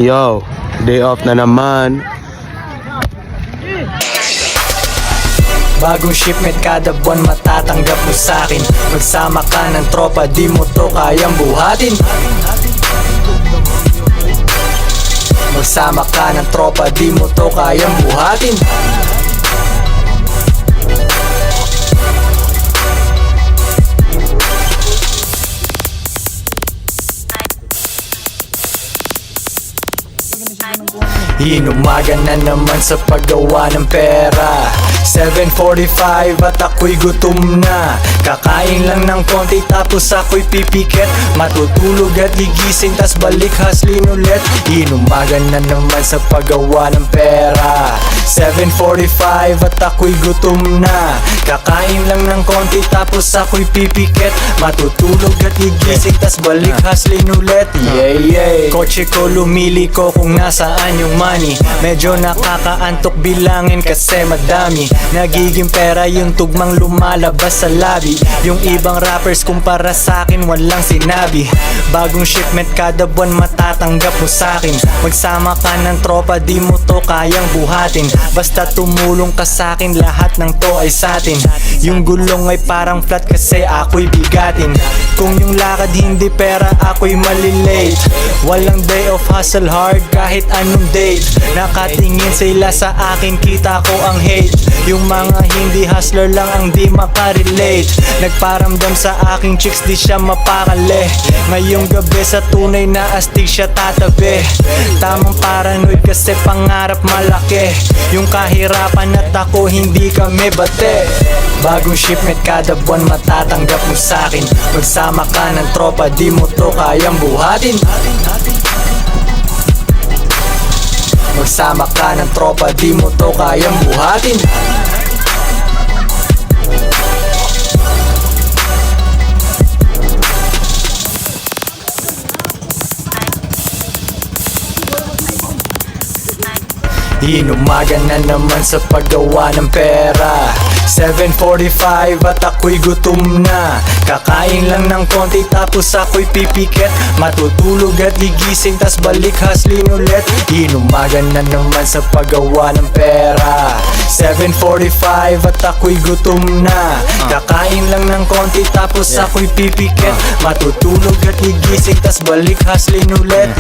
Yo, day off na naman. Bagong shipment kada buwan matatanggap mo sa'kin. Magsama ka ng tropa, di mo to kayang buhatin. Magsama ka ng tropa, di mo to kayang buhatin. Inumaga na naman sa paggawa ng pera. 7:45 at ako'y gutom na. Kakain lang ng konti tapos ako'y pipiket. Matutulog at gigising tas balik haslin ulit. Inumaga na naman sa paggawa ng pera. 7:45 at ako'y gutom na. Kakain lang ng konti tapos ako'y pipiket. Matutulog at gigising tas balik haslin ulit. Kotse ko lumili ko kung nasaan yung money. Medyo nakakaantok bilangin kasi madami. Nagiging pera yung tugmang lumalabas sa labi. Yung ibang rappers kumpara sa'kin walang sinabi. Bagong shipment kada buwan matatanggap mo sa'kin. Magsama ka ng tropa, di mo to kayang buhatin. Basta tumulong ka sa'kin, lahat ng to ay sa'tin. Yung gulong ay parang flat kasi ako'y bigatin. Kung yung lakad hindi pera, ako'y malilate. Walang day of hustle hard kahit anong date. Nakatingin sila sa akin, kita ko ang hate. Yung mga hindi hustler lang ang di makarelate. Nagparamdam sa aking chicks, di siya mapakali. Ngayong gabi sa tunay na astig siya tatabi. Tamang paranoid kasi pangarap malaki. Yung kahirapan at ako hindi kami bate. Bagong shipment kada buwan matatanggap mo sa'kin. Magsama ka ng tropa, di mo to kayang buhatin. Magsama ka ng tropa, di mo to kayang buhatin. Inumaga na naman sa paggawa ng pera. 7:45 at ako'y gutom na. Kakain lang ng konti tapos ako'y pipiket. Matutulog at gigising tas balik haslin ulit. Inumaga na naman sa paggawa ng pera. 7:45 at ako'y gutom na. Kakain lang ng konti tapos ako'y pipiket. Matutulog at gigising tas balik haslin ulit.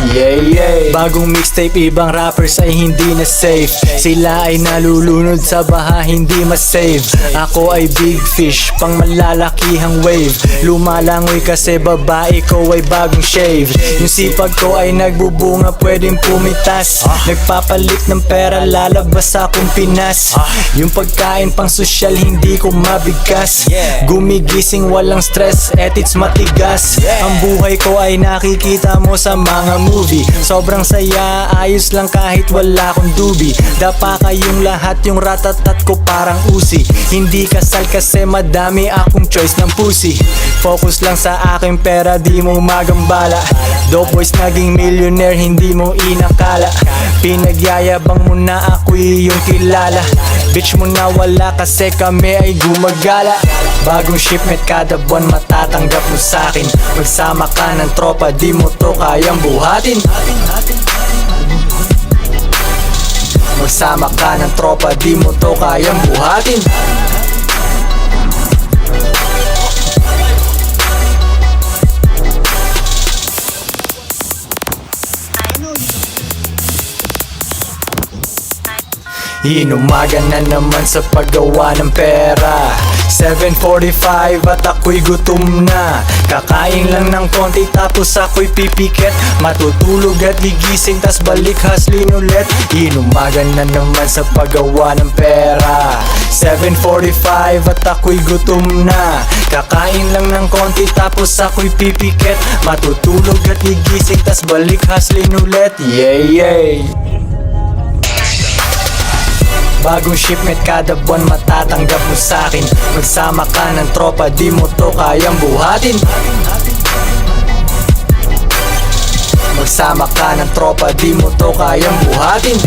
Bagong mixtape, ibang rappers ay hindi na safe. Sila ay nalulunod sa baha, hindi mas-save. Ako ay big fish, pang malalakihang wave. Lumalangoy kasi babae ko ay bagong shave. Yung sipag ko ay nagbubunga, pwedeng pumitas. Nagpapalit ng pera, lalabas akong Pinas. Yung pagkain pang sosyal, hindi ko mabigkas. Gumigising walang stress, etits matigas. Ang buhay ko ay nakikita mo sa mga movie. Sobrang saya, ayos lang kahit wala akong dubi. Dapa kayong lahat, yung ratatat ko parang usi. Hindi kasal kasi madami akong choice ng pussy. Focus lang sa aking pera, di mo magambala. Dope boys naging millionaire, hindi mo inakala. Pinagyayabang mo na ako'y yung kilala. Bitch mo na wala kasi kami ay gumagala. Bagong shipment kada buwan matatanggap mo sa'kin. Magsama ka ng tropa, di mo to kayang buhatin. Magsama ka ng tropa, di mo to kayang buhatin. Inumaga na naman sa paggawa ng pera. 7:45 at ako'y gutom na. Kakain lang ng konti tapos ako'y pipiket. Matutulog at gigising tas balik haslin ulit. Inumaga na naman sa paggawa ng pera. 7:45 at ako'y gutom na. Kakain lang ng konti tapos ako'y pipiket. Matutulog at gigising tas balik haslin ulit. Bagong shipment kada buwan matatanggap mo sa'kin. Magsama ka ng tropa, di mo to kayang buhatin. Magsama ka ng tropa, di mo to kayang buhatin.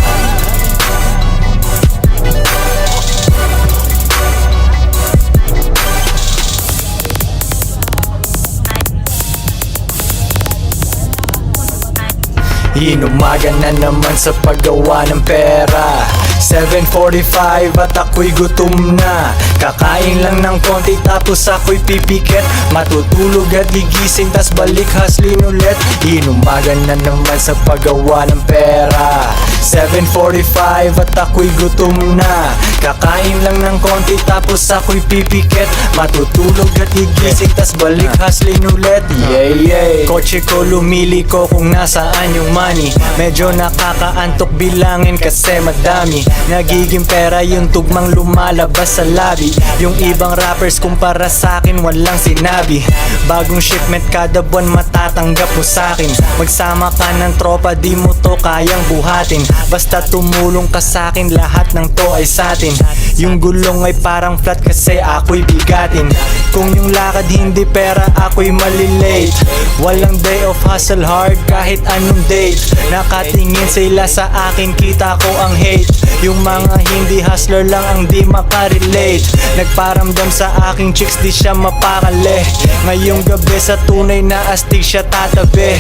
Inumaga na naman sa paggawa ng pera 7:45 at ako'y gutom na. Kakain lang ng konti tapos ako'y pipikit. Matutulog at gigising tas balik hustling ulit. Inumaga na naman sa paggawa ng pera 7:45 at ako'y gutom na. Kakain lang ng konti tapos ako'y pipikit. Matutulog at gigising tas balik hustling ulit. Yeah. Kotse ko lumili ko kung nasaan yung money. Medyo nakakaantok bilangin kasi madami. Nagiging pera yung tugmang lumalabas sa labi. Yung ibang rappers kumpara sa'kin walang sinabi. Bagong shipment kada buwan matatanggap mo sa'kin. Magsama ka ng tropa di mo to kayang buhatin. Basta tumulong ka sa'kin lahat ng to ay sa'tin. Yung gulong ay parang flat kasi ako'y bigatin. Kung yung lakad hindi pera ako'y malilate. Walang day of hustle hard kahit anong date. Nakatingin sila sa akin kita ko ang hate. Yung mga hindi hustler lang ang di makarelate. Nagparamdam sa aking chicks di siya mapakali. Ngayong gabi sa tunay na astig siya tatabi.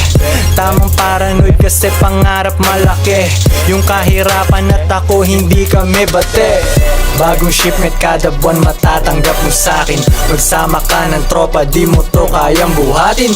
Tamang paranoid kasi pangarap malaki. Yung kahirapan at ako hindi kami bate. Bagong shipment kada buwan matatanggap mo sa'kin. Magsama ka ng tropa di mo to kayang buhatin.